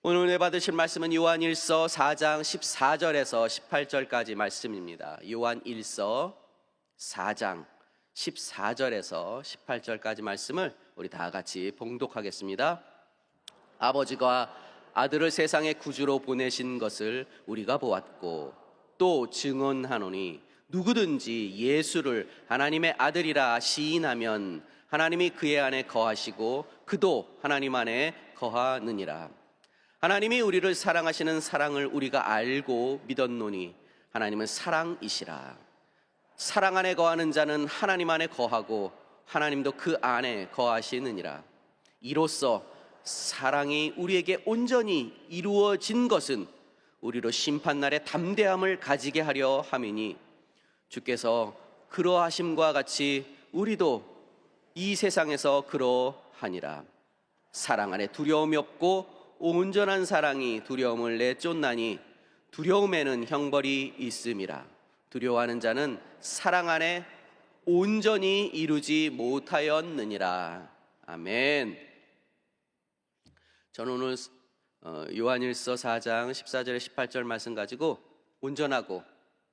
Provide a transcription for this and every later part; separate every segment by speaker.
Speaker 1: 오늘 은혜 받으실 말씀은 요한일서 4장 14절에서 18절까지 말씀입니다. 요한일서 4장 14절에서 18절까지 말씀을 우리 다 같이 봉독하겠습니다. 아버지가 아들을 세상의 구주로 보내신 것을 우리가 보았고 또 증언하노니 누구든지 예수를 하나님의 아들이라 시인하면 하나님이 그의 안에 거하시고 그도 하나님 안에 거하느니라. 하나님이 우리를 사랑하시는 사랑을 우리가 알고 믿었노니 하나님은 사랑이시라. 사랑 안에 거하는 자는 하나님 안에 거하고 하나님도 그 안에 거하시느니라. 이로써 사랑이 우리에게 온전히 이루어진 것은 우리로 심판날에 담대함을 가지게 하려 함이니 주께서 그러하심과 같이 우리도 이 세상에서 그러하니라. 사랑 안에 두려움이 없고 온전한 사랑이 두려움을 내쫓나니 두려움에는 형벌이 있음이라. 두려워하는 자는 사랑 안에 온전히 이루지 못하였느니라. 아멘. 저는 오늘 요한일서 4장 14절에 18절 말씀 가지고 온전하고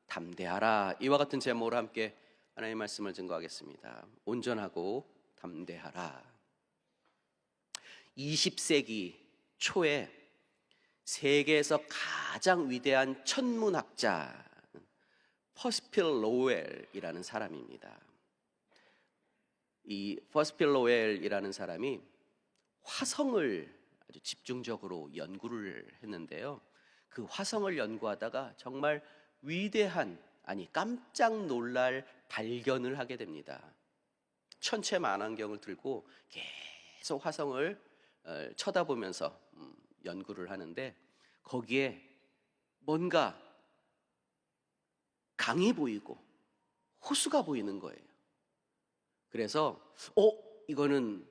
Speaker 1: 담대하라, 이와 같은 제목으로 함께 하나님의 말씀을 증거하겠습니다. 온전하고 담대하라. 20세기 초에 세계에서 가장 위대한 천문학자 퍼시필 로웰이라는 사람입니다. 이 퍼시필 로웰이라는 사람이 화성을 아주 집중적으로 연구를 했는데요, 그 화성을 연구하다가 정말 위대한, 아니 깜짝 놀랄 발견을 하게 됩니다. 천체 만환경을 들고 계속 화성을 쳐다보면서 연구를 하는데 거기에 뭔가 강이 보이고 호수가 보이는 거예요. 그래서 이거는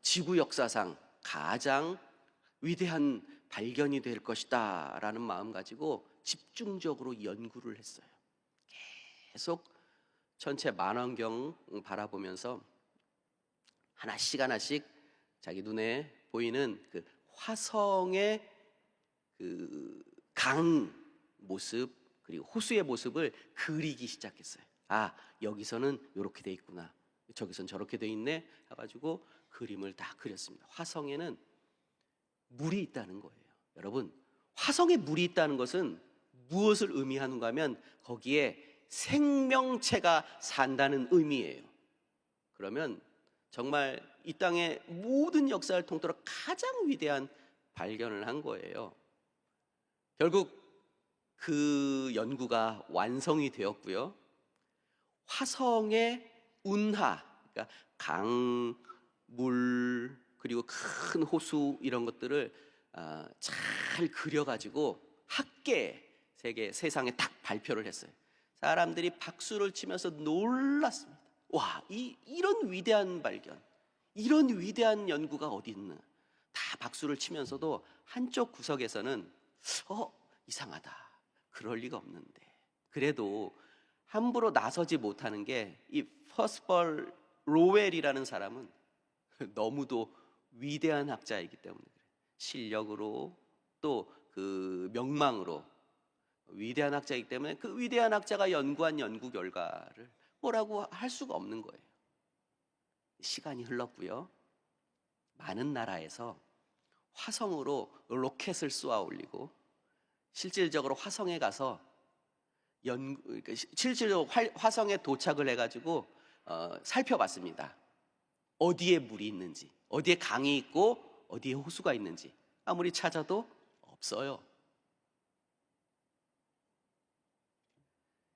Speaker 1: 지구 역사상 가장 위대한 발견이 될 것이다 라는 마음 가지고 집중적으로 연구를 했어요. 계속 천체 만환경 바라보면서 하나씩 자기 눈에 보이는 그 화성의 그 강 모습 그리고 호수의 모습을 그리기 시작했어요. 여기서는 이렇게 돼 있구나, 저기선 저렇게 돼 있네 해가지고 그림을 다 그렸습니다. 화성에는 물이 있다는 거예요. 여러분, 화성에 물이 있다는 것은 무엇을 의미하는가 하면 거기에 생명체가 산다는 의미예요. 그러면 정말 이 땅의 모든 역사를 통틀어 가장 위대한 발견을 한 거예요. 결국 그 연구가 완성이 되었고요, 화성의 운하, 그러니까 강, 물, 그리고 큰 호수 이런 것들을 잘 그려가지고 세상에 딱 발표를 했어요. 사람들이 박수를 치면서 놀랐습니다. 와, 이런 위대한 발견, 이런 위대한 연구가 어디 있나. 다 박수를 치면서도 한쪽 구석에서는 이상하다, 그럴 리가 없는데. 그래도 함부로 나서지 못하는 게 이 퍼시필 로웰이라는 사람은 너무도 위대한 학자이기 때문에 그래요. 실력으로 또 그 명망으로 위대한 학자이기 때문에 그 위대한 학자가 연구한 연구 결과를 뭐라고 할 수가 없는 거예요. 시간이 흘렀고요, 많은 나라에서 화성으로 로켓을 쏘아 올리고 실질적으로 화성에 가서 실질적으로 화성에 도착을 해가지고 살펴봤습니다. 어디에 물이 있는지, 어디에 강이 있고 어디에 호수가 있는지 아무리 찾아도 없어요.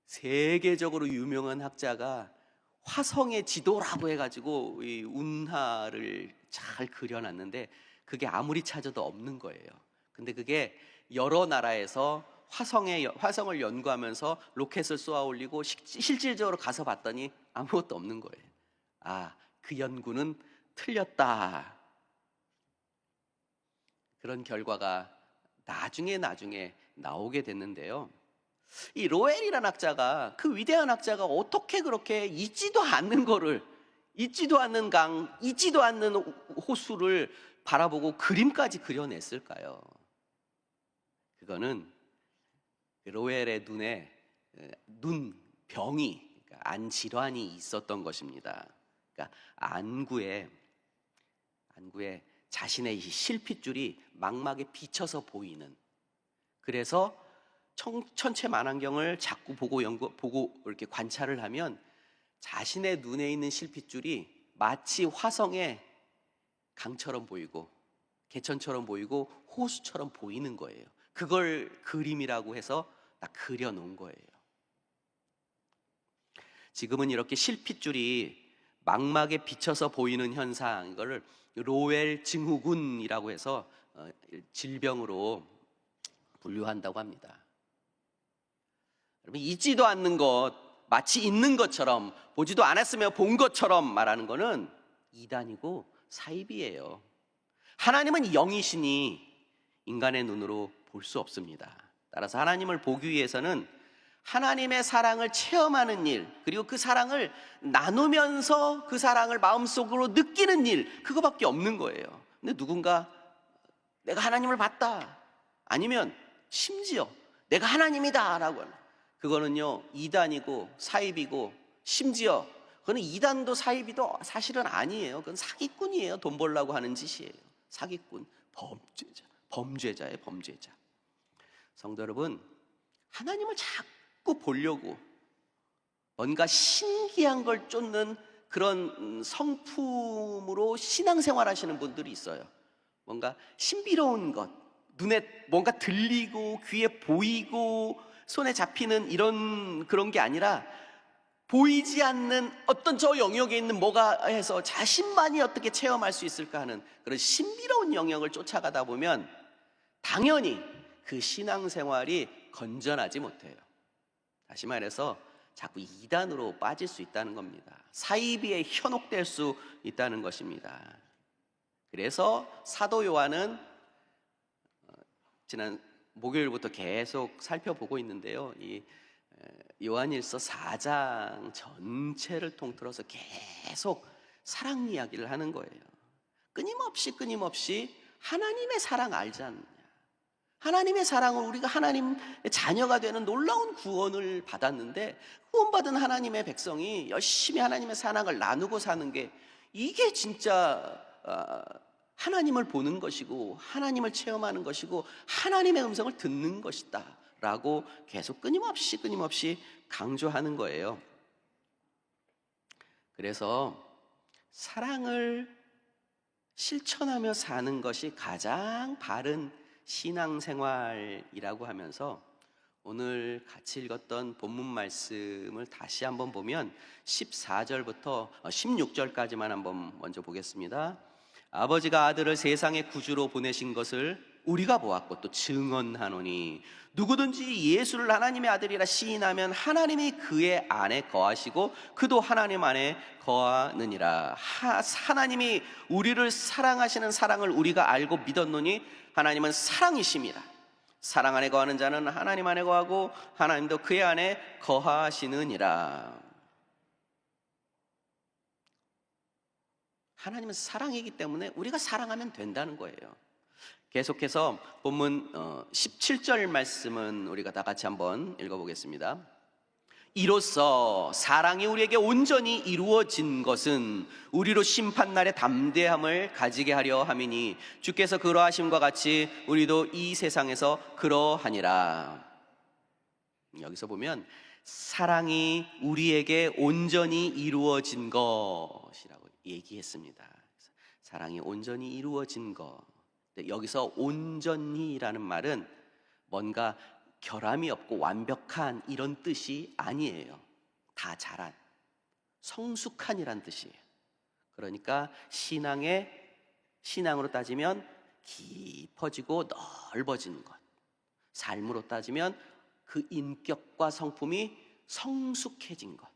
Speaker 1: 세계적으로 유명한 학자가 화성의 지도라고 해가지고 이 운하를 잘 그려놨는데 그게 아무리 찾아도 없는 거예요. 근데 그게 여러 나라에서 화성을 연구하면서 로켓을 쏘아 올리고 실질적으로 가서 봤더니 아무것도 없는 거예요. 그 연구는 틀렸다. 그런 결과가 나중에 나오게 됐는데요, 이 로웰이라는 학자가, 그 위대한 학자가 어떻게 그렇게 있지도 않는 거를, 있지도 않는 강, 있지도 않는 호수를 바라보고 그림까지 그려냈을까요? 그거는 로웰의 눈에 눈병이, 그러니까 안질환이 있었던 것입니다. 그러니까 안구에 자신의 이 실핏줄이 망막에 비쳐서 보이는, 그래서 천체 만환경을 자꾸 보고 이렇게 관찰을 하면 자신의 눈에 있는 실핏줄이 마치 화성의 강처럼 보이고 개천처럼 보이고 호수처럼 보이는 거예요. 그걸 그림이라고 해서 딱 그려놓은 거예요. 지금은 이렇게 실핏줄이 망막에 비쳐서 보이는 현상, 이거를 로웰 증후군이라고 해서 질병으로 분류한다고 합니다. 여러분, 있지도 않는 것, 마치 있는 것처럼, 보지도 않았으며 본 것처럼 말하는 것은 이단이고 사입이에요. 하나님은 영이시니 인간의 눈으로 볼 수 없습니다. 따라서 하나님을 보기 위해서는 하나님의 사랑을 체험하는 일, 그리고 그 사랑을 나누면서 그 사랑을 마음속으로 느끼는 일, 그거밖에 없는 거예요. 근데 누군가 내가 하나님을 봤다, 아니면 심지어 내가 하나님이다 라고 하는, 그거는요 이단이고 사입이고, 심지어 그거는 이단도 사입이도 사실은 아니에요. 그건 사기꾼이에요. 돈 벌려고 하는 짓이에요. 사기꾼, 범죄자예요. 범죄자. 성도 여러분, 하나님을 자꾸 보려고 뭔가 신기한 걸 쫓는 그런 성품으로 신앙생활 하시는 분들이 있어요. 뭔가 신비로운 것, 눈에 뭔가 들리고 귀에 보이고 손에 잡히는 그런 게 아니라, 보이지 않는 어떤 저 영역에 있는 뭐가 해서 자신만이 어떻게 체험할 수 있을까 하는 그런 신비로운 영역을 쫓아가다 보면 당연히 그 신앙생활이 건전하지 못해요. 다시 말해서 자꾸 이단으로 빠질 수 있다는 겁니다. 사이비에 현혹될 수 있다는 것입니다. 그래서 사도 요한은 지난 목요일부터 계속 살펴보고 있는데요, 이 요한일서 4장 전체를 통틀어서 계속 사랑 이야기를 하는 거예요. 끊임없이 하나님의 사랑 알지 않느냐, 하나님의 사랑을, 우리가 하나님의 자녀가 되는 놀라운 구원을 받았는데, 구원받은 하나님의 백성이 열심히 하나님의 사랑을 나누고 사는 게, 이게 진짜 하나님을 보는 것이고 하나님을 체험하는 것이고 하나님의 음성을 듣는 것이다 라고 계속 끊임없이 강조하는 거예요. 그래서 사랑을 실천하며 사는 것이 가장 바른 신앙생활이라고 하면서, 오늘 같이 읽었던 본문 말씀을 다시 한번 보면 14절부터 16절까지만 한번 먼저 보겠습니다. 아버지가 아들을 세상의 구주로 보내신 것을 우리가 보았고 또 증언하노니, 누구든지 예수를 하나님의 아들이라 시인하면 하나님이 그의 안에 거하시고 그도 하나님 안에 거하느니라. 하나님이 우리를 사랑하시는 사랑을 우리가 알고 믿었노니, 하나님은 사랑이심이라. 사랑 안에 거하는 자는 하나님 안에 거하고 하나님도 그의 안에 거하시느니라. 하나님은 사랑이기 때문에 우리가 사랑하면 된다는 거예요. 계속해서 본문 17절 말씀은 우리가 다 같이 한번 읽어보겠습니다. 이로써 사랑이 우리에게 온전히 이루어진 것은 우리로 심판날의 담대함을 가지게 하려 함이니, 주께서 그러하심과 같이 우리도 이 세상에서 그러하니라. 여기서 보면 사랑이 우리에게 온전히 이루어진 것이라고 얘기했습니다. 사랑이 온전히 이루어진 것. 여기서 온전히라는 말은 뭔가 결함이 없고 완벽한 이런 뜻이 아니에요. 다 잘한, 성숙한이란 뜻이에요. 그러니까 신앙으로 따지면 깊어지고 넓어지는 것, 삶으로 따지면 그 인격과 성품이 성숙해진 것,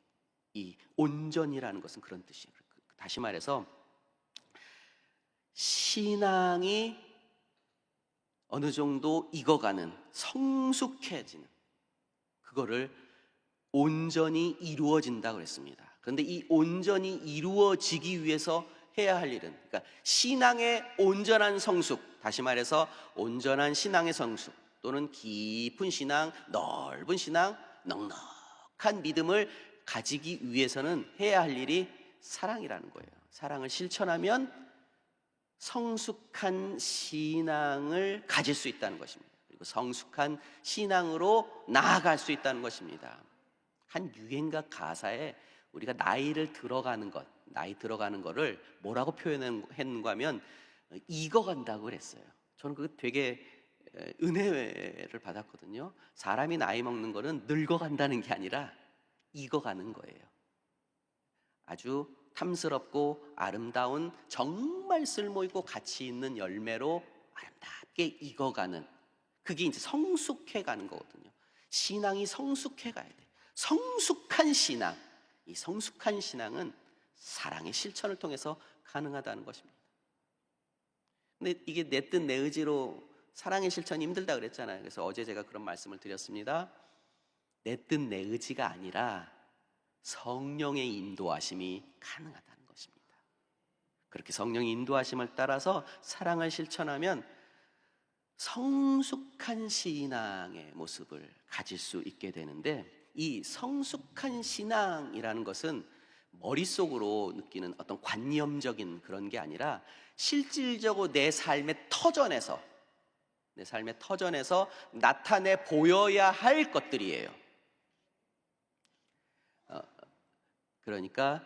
Speaker 1: 이 온전이라는 것은 그런 뜻이에요. 다시 말해서 신앙이 어느 정도 익어가는, 성숙해지는, 그거를 온전히 이루어진다고 그랬습니다. 그런데 이 온전히 이루어지기 위해서 해야 할 일은, 그러니까 신앙의 온전한 성숙, 다시 말해서 온전한 신앙의 성숙 또는 깊은 신앙, 넓은 신앙, 넉넉한 믿음을 가지기 위해서는 해야 할 일이 사랑이라는 거예요. 사랑을 실천하면 성숙한 신앙을 가질 수 있다는 것입니다. 그리고 성숙한 신앙으로 나아갈 수 있다는 것입니다. 한 유행가 가사에 우리가 나이 들어가는 거를 뭐라고 표현했는가 하면 익어간다고 그랬어요. 저는 그거 되게 은혜를 받았거든요. 사람이 나이 먹는 거는 늙어간다는 게 아니라 익어가는 거예요. 아주 탐스럽고 아름다운, 정말 쓸모있고 가치 있는 열매로 아름답게 익어가는, 그게 이제 성숙해가는 거거든요. 신앙이 성숙해가야 돼. 성숙한 신앙, 이 성숙한 신앙은 사랑의 실천을 통해서 가능하다는 것입니다. 근데 이게 내 뜻 내 의지로 사랑의 실천이 힘들다 그랬잖아요. 그래서 어제 제가 그런 말씀을 드렸습니다. 내 뜻 내 의지가 아니라 성령의 인도하심이 가능하다는 것입니다. 그렇게 성령의 인도하심을 따라서 사랑을 실천하면 성숙한 신앙의 모습을 가질 수 있게 되는데, 이 성숙한 신앙이라는 것은 머릿속으로 느끼는 어떤 관념적인 그런 게 아니라 실질적으로 내 삶의 터전에서 나타내 보여야 할 것들이에요. 그러니까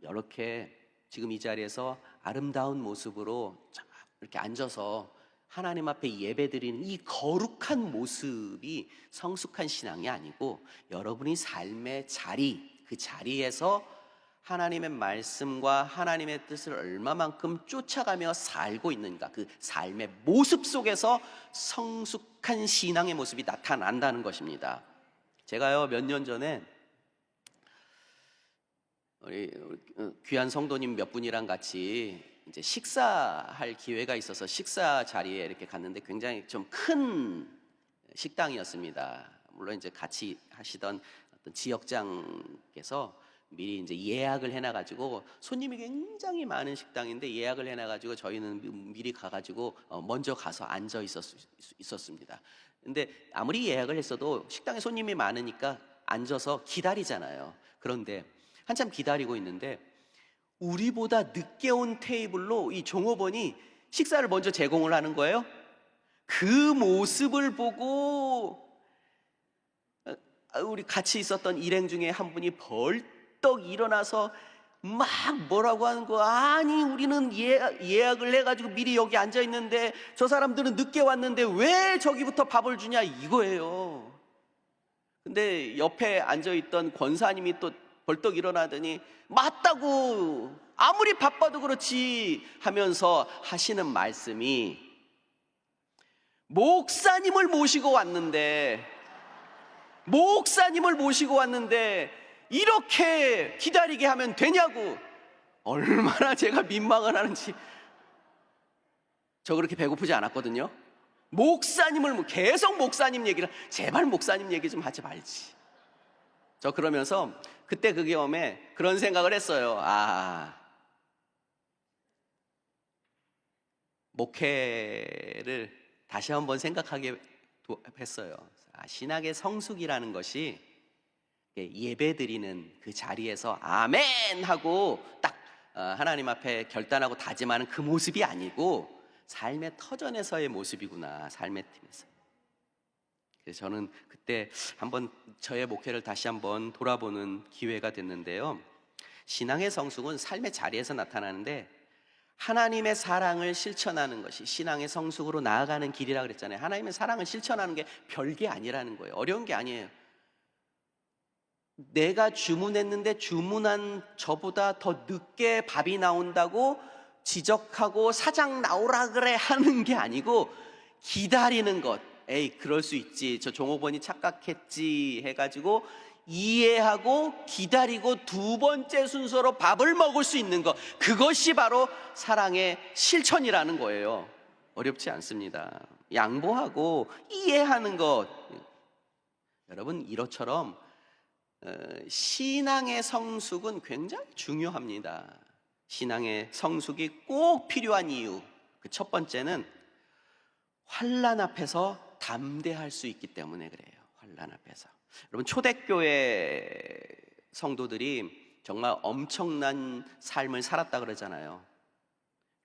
Speaker 1: 이렇게 지금 이 자리에서 아름다운 모습으로 이렇게 앉아서 하나님 앞에 예배드리는 이 거룩한 모습이 성숙한 신앙이 아니고, 여러분이 삶의 자리, 그 자리에서 하나님의 말씀과 하나님의 뜻을 얼마만큼 쫓아가며 살고 있는가, 그 삶의 모습 속에서 성숙한 신앙의 모습이 나타난다는 것입니다. 제가요, 몇 년 전에 우리 귀한 성도님 몇 분이랑 같이 이제 식사할 기회가 있어서 식사 자리에 이렇게 갔는데, 굉장히 좀 큰 식당이었습니다. 물론 이제 같이 하시던 어떤 지역장께서 미리 이제 예약을 해놔가지고, 손님이 굉장히 많은 식당인데 예약을 해놔가지고 저희는 미리 가가지고 먼저 가서 앉아 있었습니다. 근데 아무리 예약을 했어도 식당에 손님이 많으니까 앉아서 기다리잖아요. 그런데 한참 기다리고 있는데 우리보다 늦게 온 테이블로 이 종업원이 식사를 먼저 제공을 하는 거예요. 그 모습을 보고 우리 같이 있었던 일행 중에 한 분이 벌떡 일어나서 막 뭐라고 하는 거, 아니 우리는 예약을 해가지고 미리 여기 앉아 있는데 저 사람들은 늦게 왔는데 왜 저기부터 밥을 주냐, 이거예요. 근데 옆에 앉아있던 권사님이 또 벌떡 일어나더니 맞다고, 아무리 바빠도 그렇지 하면서 하시는 말씀이, 목사님을 모시고 왔는데 이렇게 기다리게 하면 되냐고. 얼마나 제가 민망을 하는지. 저 그렇게 배고프지 않았거든요. 목사님을 계속 목사님 얘기를, 제발 목사님 얘기 좀 하지 말지. 저 그러면서 그때 그 경험에 그런 생각을 했어요. 목회를 다시 한번 생각하게 했어요. 신학의 성숙이라는 것이 예배드리는 그 자리에서 아멘 하고 딱 하나님 앞에 결단하고 다짐하는 그 모습이 아니고, 삶의 터전에서의 모습이구나, 삶의 팀에서. 그래서 저는 그때 한번 저의 목회를 다시 한번 돌아보는 기회가 됐는데요. 신앙의 성숙은 삶의 자리에서 나타나는데, 하나님의 사랑을 실천하는 것이 신앙의 성숙으로 나아가는 길이라고 그랬잖아요. 하나님의 사랑을 실천하는 게 별게 아니라는 거예요. 어려운 게 아니에요. 내가 주문했는데 주문한 저보다 더 늦게 밥이 나온다고 지적하고 사장 나오라 그래 하는 게 아니고, 기다리는 것. 에이 그럴 수 있지, 저 종업원이 착각했지 해가지고 이해하고 기다리고 두 번째 순서로 밥을 먹을 수 있는 것, 그것이 바로 사랑의 실천이라는 거예요. 어렵지 않습니다. 양보하고 이해하는 것. 여러분, 이것처럼 신앙의 성숙은 굉장히 중요합니다. 신앙의 성숙이 꼭 필요한 이유, 그 첫 번째는 환난 앞에서 담대할 수 있기 때문에 그래요. 환난 앞에서. 여러분, 초대교회 성도들이 정말 엄청난 삶을 살았다 그러잖아요.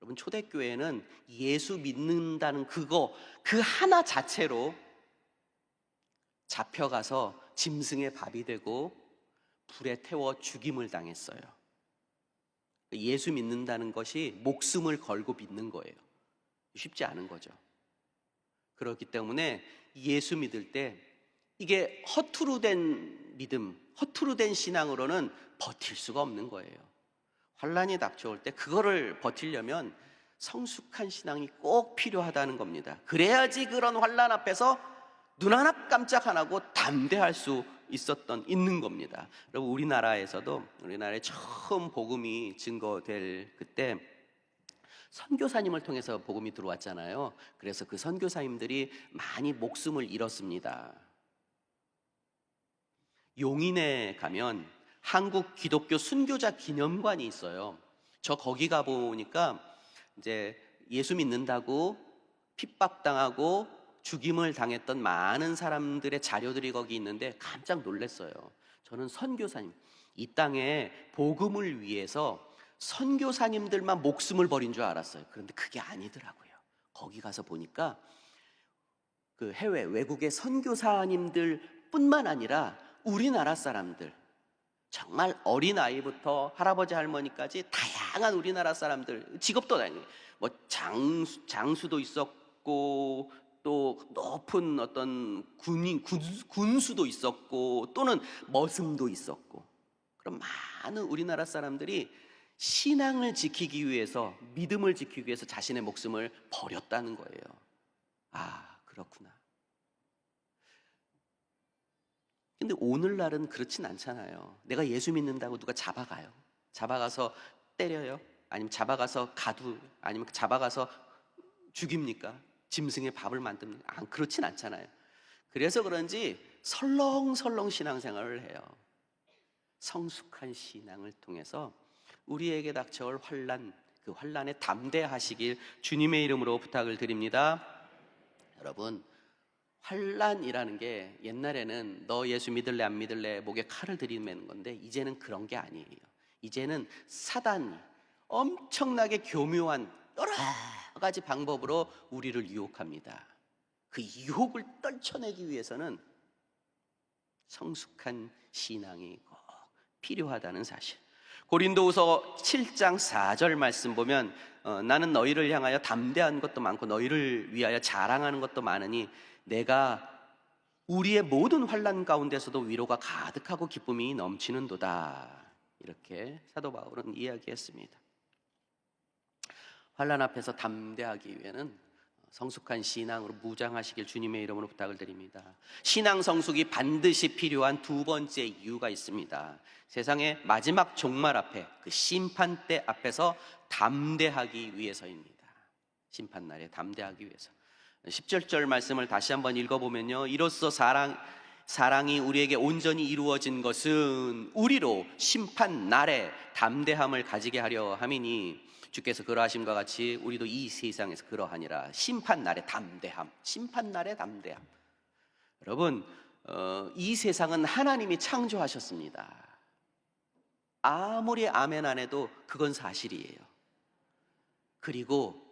Speaker 1: 여러분, 초대교회는 예수 믿는다는 그 하나 자체로 잡혀가서 짐승의 밥이 되고 불에 태워 죽임을 당했어요. 예수 믿는다는 것이 목숨을 걸고 믿는 거예요. 쉽지 않은 거죠. 그렇기 때문에 예수 믿을 때 이게 허투루 된 믿음, 허투루 된 신앙으로는 버틸 수가 없는 거예요. 환난이 닥쳐올 때 그거를 버티려면 성숙한 신앙이 꼭 필요하다는 겁니다. 그래야지 그런 환난 앞에서 눈 하나 깜짝 안 하고 담대할 수 있는 겁니다. 여러분, 우리나라에 처음 복음이 증거될 그때 선교사님을 통해서 복음이 들어왔잖아요. 그래서 그 선교사님들이 많이 목숨을 잃었습니다. 용인에 가면 한국 기독교 순교자 기념관이 있어요. 저 거기 가 보니까 이제 예수 믿는다고 핍박당하고 죽임을 당했던 많은 사람들의 자료들이 거기 있는데 깜짝 놀랐어요. 저는 선교사님, 이 땅에 복음을 위해서 선교사님들만 목숨을 버린 줄 알았어요. 그런데 그게 아니더라고요. 거기 가서 보니까 그 외국의 선교사님들 뿐만 아니라 우리나라 사람들, 정말 어린아이부터 할아버지 할머니까지 다양한 우리나라 사람들, 직업도 다양해요. 뭐 장수도 있었고, 또 높은 어떤 군수도 있었고, 또는 머슴도 있었고, 그런 많은 우리나라 사람들이 신앙을 지키기 위해서, 믿음을 지키기 위해서 자신의 목숨을 버렸다는 거예요. 아, 그렇구나. 근데 오늘날은 그렇진 않잖아요. 내가 예수 믿는다고 누가 잡아가서 때려요? 아니면 잡아가서 아니면 잡아가서 죽입니까? 짐승의 밥을 만듭니까? 그렇진 않잖아요. 그래서 그런지 설렁설렁 신앙생활을 해요. 성숙한 신앙을 통해서 우리에게 닥쳐올 환난, 그 환난에 담대하시길 주님의 이름으로 부탁을 드립니다. 여러분, 환난이라는 게 옛날에는 너 예수 믿을래 안 믿을래 목에 칼을 들이매는 건데, 이제는 그런 게 아니에요. 이제는 사단이 엄청나게 교묘한 여러 가지 방법으로 우리를 유혹합니다. 그 유혹을 떨쳐내기 위해서는 성숙한 신앙이 꼭 필요하다는 사실. 고린도후서 7장 4절 말씀 보면 나는 너희를 향하여 담대한 것도 많고 너희를 위하여 자랑하는 것도 많으니 내가 우리의 모든 환난 가운데서도 위로가 가득하고 기쁨이 넘치는도다. 이렇게 사도 바울은 이야기했습니다. 환난 앞에서 담대하기 위해는 성숙한 신앙으로 무장하시길 주님의 이름으로 부탁을 드립니다. 신앙 성숙이 반드시 필요한 두 번째 이유가 있습니다. 세상의 마지막 종말 앞에, 그 심판대 앞에서 담대하기 위해서입니다. 심판날에 담대하기 위해서. 17절 말씀을 다시 한번 읽어보면요, 이로써 사랑이 우리에게 온전히 이루어진 것은 우리로 심판날에 담대함을 가지게 하려 함이니 주께서 그러하심과 같이 우리도 이 세상에서 그러하니라. 심판날의 담대함, 심판날의 담대함. 여러분, 이 세상은 하나님이 창조하셨습니다. 아무리 아멘 안 해도 그건 사실이에요. 그리고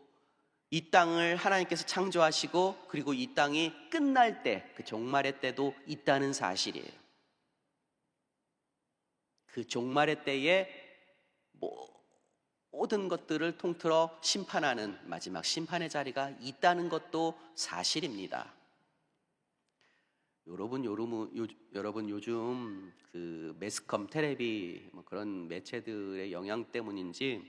Speaker 1: 이 땅을 하나님께서 창조하시고, 그리고 이 땅이 끝날 때, 그 종말의 때도 있다는 사실이에요. 그 종말의 때에 모든 것들을 통틀어 심판하는 마지막 심판의 자리가 있다는 것도 사실입니다. 여러분 요즘 그 매스컴, 텔레비 그런 매체들의 영향 때문인지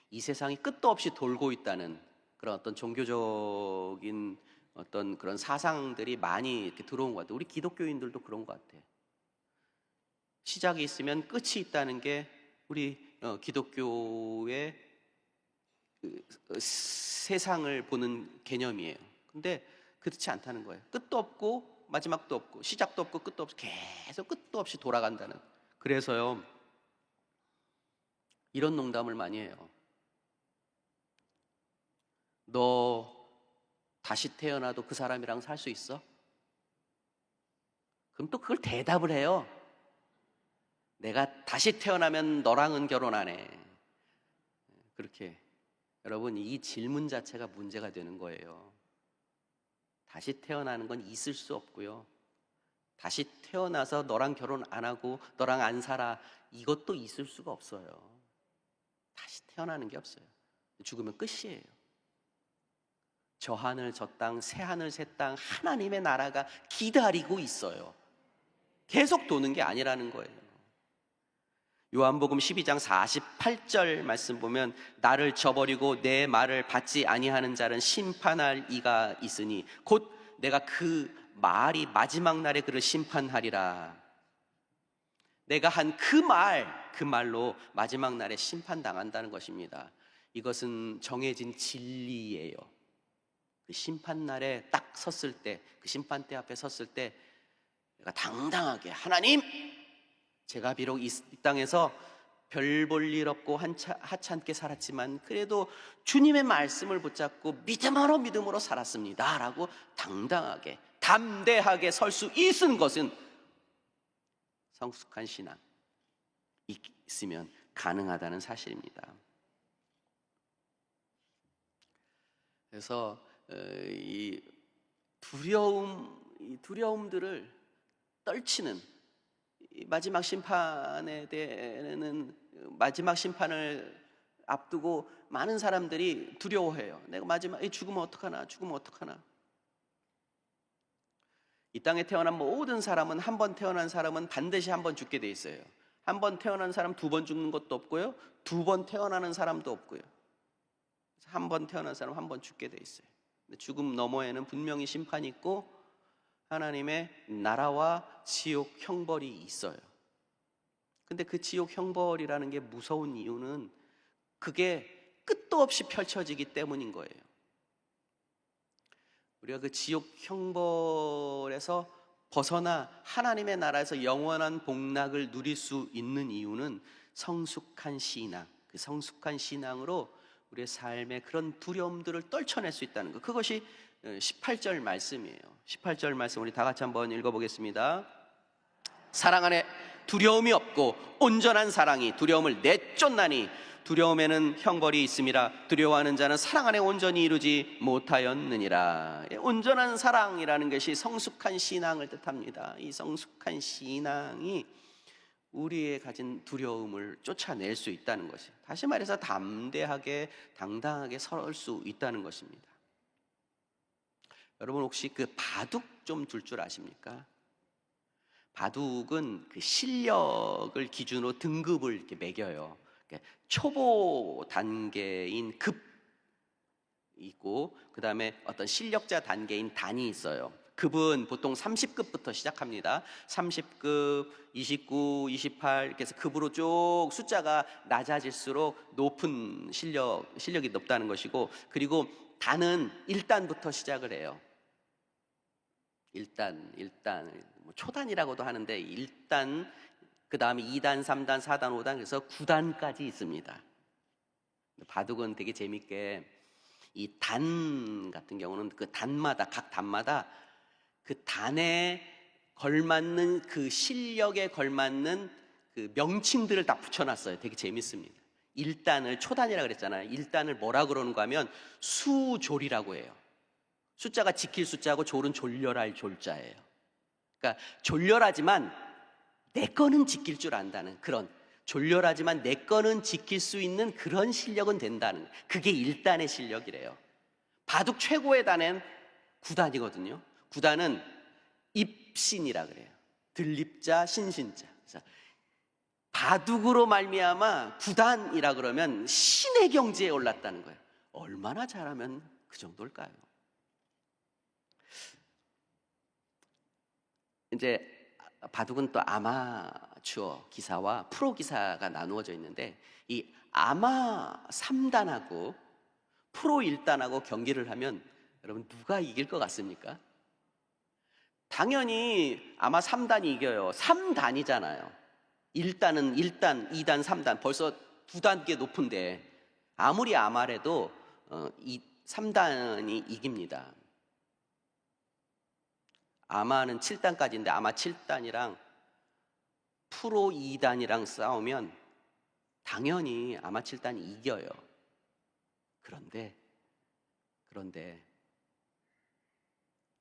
Speaker 1: 이 세상이 끝도 없이 돌고 있다는 그런 어떤 종교적인 어떤 그런 사상들이 많이 이렇게 들어온 것 같아요. 우리 기독교인들도 그런 것 같아요. 시작이 있으면 끝이 있다는 게 우리 기독교의 세상을 보는 개념이에요. 근데 그렇지 않다는 거예요. 끝도 없고 마지막도 없고 시작도 없고 끝도 없이 계속 끝도 없이 돌아간다는. 그래서요, 이런 농담을 많이 해요. 너 다시 태어나도 그 사람이랑 살 수 있어? 그럼 또 그걸 대답을 해요. 내가 다시 태어나면 너랑은 결혼 안 해. 그렇게. 여러분, 이 질문 자체가 문제가 되는 거예요. 다시 태어나는 건 있을 수 없고요. 다시 태어나서 너랑 결혼 안 하고 너랑 안 살아, 이것도 있을 수가 없어요. 다시 태어나는 게 없어요. 죽으면 끝이에요. 저 하늘 저 땅 새 하늘 새 땅 하나님의 나라가 기다리고 있어요. 계속 도는 게 아니라는 거예요. 요한복음 12장 48절 말씀 보면 나를 저버리고 내 말을 받지 아니하는 자는 심판할 이가 있으니 곧 내가 그 말이 마지막 날에 그를 심판하리라. 내가 한 그 말로 마지막 날에 심판당한다는 것입니다. 이것은 정해진 진리예요. 그 심판날에 딱 섰을 때, 그 심판대 앞에 섰을 때 내가 당당하게 하나님, 제가 비록 이 땅에서 별 볼 일 없고 하찮게 살았지만 그래도 주님의 말씀을 붙잡고 믿음으로 살았습니다 라고 당당하게 담대하게 설 수 있는 것은 성숙한 신앙 있으면 가능하다는 사실입니다. 그래서 이 두려움들을 떨치는 마지막 심판에 대해는 마지막 심판을 앞두고 많은 사람들이 두려워해요. 내가 마지막에 죽으면 어떡하나, 죽으면 어떡하나. 이 땅에 태어난 모든 사람은, 한 번 태어난 사람은 반드시 한 번 죽게 돼 있어요. 한 번 태어난 사람 두 번 죽는 것도 없고요, 두 번 태어나는 사람도 없고요. 한 번 태어난 사람 한 번 죽게 돼 있어요. 죽음 너머에는 분명히 심판이 있고 하나님의 나라와 지옥 형벌이 있어요. 근데 그 지옥 형벌이라는 게 무서운 이유는 그게 끝도 없이 펼쳐지기 때문인 거예요. 우리가 그 지옥 형벌에서 벗어나 하나님의 나라에서 영원한 복락을 누릴 수 있는 이유는 성숙한 신앙, 그 성숙한 신앙으로 우리의 삶의 그런 두려움들을 떨쳐낼 수 있다는 것, 그것이 18절 말씀이에요. 18절 말씀 우리 다 같이 한번 읽어보겠습니다. 사랑 안에 두려움이 없고 온전한 사랑이 두려움을 내쫓나니 두려움에는 형벌이 있음이라. 두려워하는 자는 사랑 안에 온전히 이루지 못하였느니라. 온전한 사랑이라는 것이 성숙한 신앙을 뜻합니다. 이 성숙한 신앙이 우리의 가진 두려움을 쫓아낼 수 있다는 것이, 다시 말해서 담대하게 당당하게 설 수 있다는 것입니다. 여러분 혹시 그 바둑 좀 둘 줄 아십니까? 바둑은 그 실력을 기준으로 등급을 이렇게 매겨요. 초보 단계인 급 있고 그 다음에 어떤 실력자 단계인 단이 있어요. 급은 보통 30급부터 시작합니다. 30급, 29, 28 이렇게 해서 급으로 쭉 숫자가 낮아질수록 높은 실력이 높다는 것이고, 그리고 단은 1단부터 시작을 해요. 1단 뭐 초단이라고도 하는데 1단, 그 다음에 2단, 3단, 4단, 5단, 그래서 9단까지 있습니다. 바둑은 되게 재밌게 이 단 같은 경우는 그 단마다, 각 단마다 그 단에 걸맞는 그 실력에 걸맞는 그 명칭들을 다 붙여놨어요. 되게 재밌습니다. 1단을 초단이라고 그랬잖아요. 1단을 뭐라 그러는가 하면 수졸이라고 해요. 숫자가 지킬 숫자고 졸은 졸렬할 졸자예요. 그러니까 졸렬하지만 내 거는 지킬 줄 안다는, 그런 졸렬하지만 내 거는 지킬 수 있는 그런 실력은 된다는, 그게 1단의 실력이래요. 바둑 최고의 단은 9단이거든요. 9단은 입신이라 그래요. 들립자, 신신자. 그래서 바둑으로 말미암아 9단이라 그러면 신의 경지에 올랐다는 거예요. 얼마나 잘하면 그 정도일까요? 이제 바둑은 또 아마추어 기사와 프로 기사가 나누어져 있는데, 이 아마 3단하고 프로 1단하고 경기를 하면 여러분 누가 이길 것 같습니까? 당연히 아마 3단이 이겨요. 3단이잖아요. 1단은 1단, 2단, 3단 벌써 2단계 높은데, 아무리 아마래도 3단이 이깁니다. 아마는 7단까지인데 아마 7단이랑 프로 2단이랑 싸우면 당연히 아마 7단이 이겨요. 그런데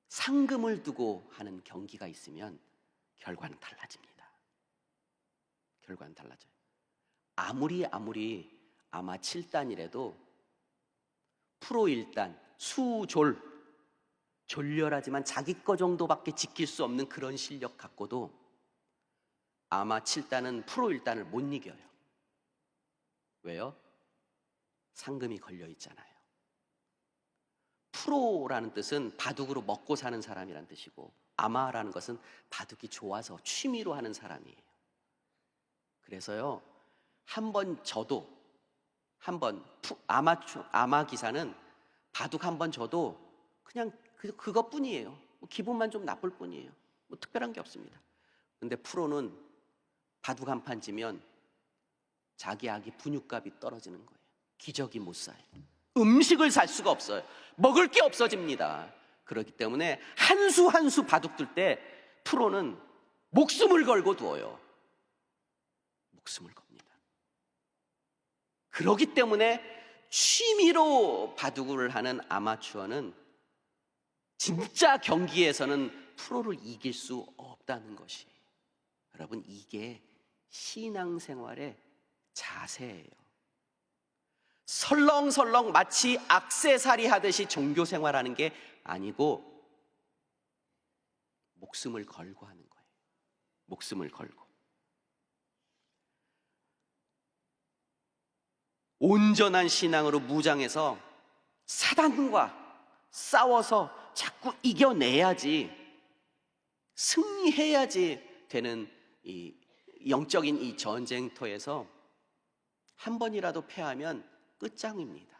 Speaker 1: 상금을 두고 하는 경기가 있으면 결과는 달라집니다. 결과는 달라져요. 아무리 아마 7단이라도 프로 1단 졸렬하지만 자기 거 정도밖에 지킬 수 없는 그런 실력 갖고도 아마 7단은 프로 1단을 못 이겨요. 왜요? 상금이 걸려 있잖아요. 프로라는 뜻은 바둑으로 먹고 사는 사람이란 뜻이고, 아마라는 것은 바둑이 좋아서 취미로 하는 사람이에요. 그래서요, 아마 기사는 바둑 한 번 져도 그냥 그것뿐이에요. 기분만 좀 나쁠 뿐이에요. 특별한 게 없습니다. 근데 프로는 바둑 한 판 지면 자기 아기 분유값이 떨어지는 거예요. 기저귀 못 사요. 음식을 살 수가 없어요. 먹을 게 없어집니다. 그렇기 때문에 한 수 바둑 둘 때 프로는 목숨을 걸고 두어요. 목숨을 겁니다. 그렇기 때문에 취미로 바둑을 하는 아마추어는 진짜 경기에서는 프로를 이길 수 없다는 것이에요. 여러분, 이게 신앙생활의 자세예요. 설렁설렁 마치 액세서리 하듯이 종교생활하는 게 아니고 목숨을 걸고 하는 거예요. 목숨을 걸고. 온전한 신앙으로 무장해서 사단과 싸워서 자꾸 이겨내야지, 승리해야지 되는 이 영적인 이 전쟁터에서 한 번이라도 패하면 끝장입니다.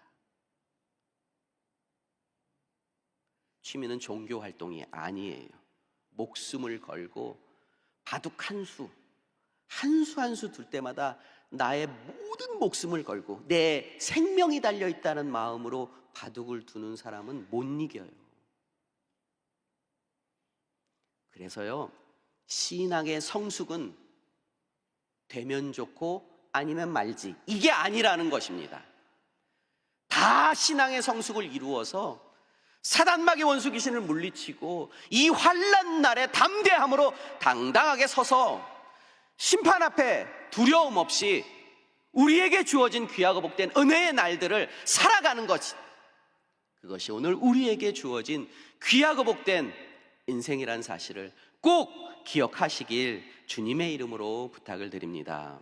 Speaker 1: 취미는 종교 활동이 아니에요. 목숨을 걸고 바둑 한 수 둘 때마다 나의 모든 목숨을 걸고 내 생명이 달려있다는 마음으로 바둑을 두는 사람은 못 이겨요. 그래서요, 신앙의 성숙은 되면 좋고 아니면 말지, 이게 아니라는 것입니다. 다 신앙의 성숙을 이루어서 사단마귀 원수 귀신을 물리치고 이 환난 날에 담대함으로 당당하게 서서 심판 앞에 두려움 없이 우리에게 주어진 귀하고 복된 은혜의 날들을 살아가는 것, 그것이 오늘 우리에게 주어진 귀하고 복된 인생이라는 사실을 꼭 기억하시길 주님의 이름으로 부탁을 드립니다.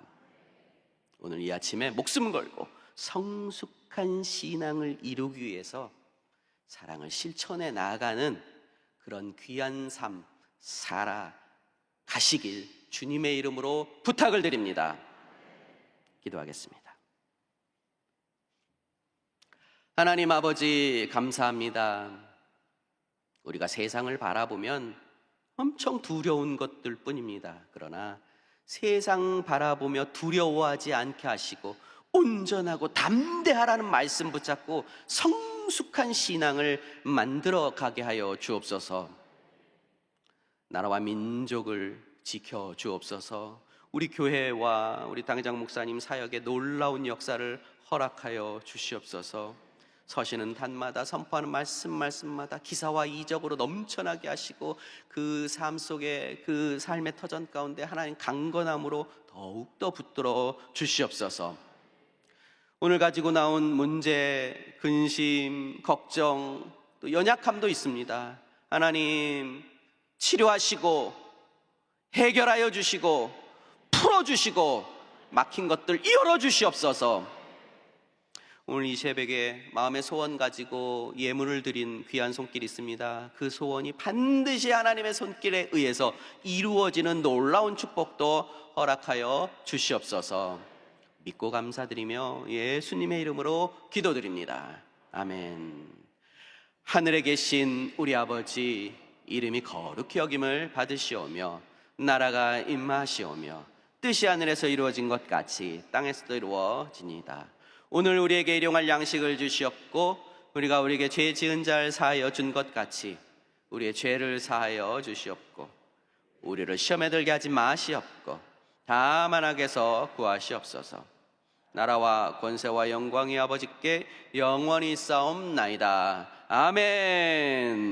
Speaker 1: 오늘 이 아침에 목숨 걸고 성숙한 신앙을 이루기 위해서 사랑을 실천해 나아가는 그런 귀한 삶 살아가시길 주님의 이름으로 부탁을 드립니다. 기도하겠습니다. 하나님 아버지, 감사합니다. 우리가 세상을 바라보면 엄청 두려운 것들 뿐입니다. 그러나 세상 바라보며 두려워하지 않게 하시고 온전하고 담대하라는 말씀 붙잡고 성숙한 신앙을 만들어 가게 하여 주옵소서. 나라와 민족을 지켜 주옵소서. 우리 교회와 우리 당장 목사님 사역에 놀라운 역사를 허락하여 주시옵소서. 서시는 단마다 선포하는 말씀마다 기사와 이적으로 넘쳐나게 하시고 그 삶 속에 그 삶의 터전 가운데 하나님 강건함으로 더욱더 붙들어 주시옵소서. 오늘 가지고 나온 문제, 근심, 걱정, 또 연약함도 있습니다. 하나님 치료하시고 해결하여 주시고 풀어주시고 막힌 것들 열어주시옵소서. 오늘 이 새벽에 마음의 소원 가지고 예물을 드린 귀한 손길이 있습니다. 그 소원이 반드시 하나님의 손길에 의해서 이루어지는 놀라운 축복도 허락하여 주시옵소서. 믿고 감사드리며 예수님의 이름으로 기도드립니다. 아멘. 하늘에 계신 우리 아버지, 이름이 거룩히 여김을 받으시오며 나라가 임하시오며 뜻이 하늘에서 이루어진 것 같이 땅에서도 이루어지니이다. 오늘 우리에게 일용할 양식을 주시옵고 우리가 우리에게 죄 지은 자를 사하여 준 것 같이 우리의 죄를 사하여 주시옵고 우리를 시험에 들게 하지 마시옵고 다만 악에서 구하시옵소서. 나라와 권세와 영광이 아버지께 영원히 있사옵나이다. 아멘.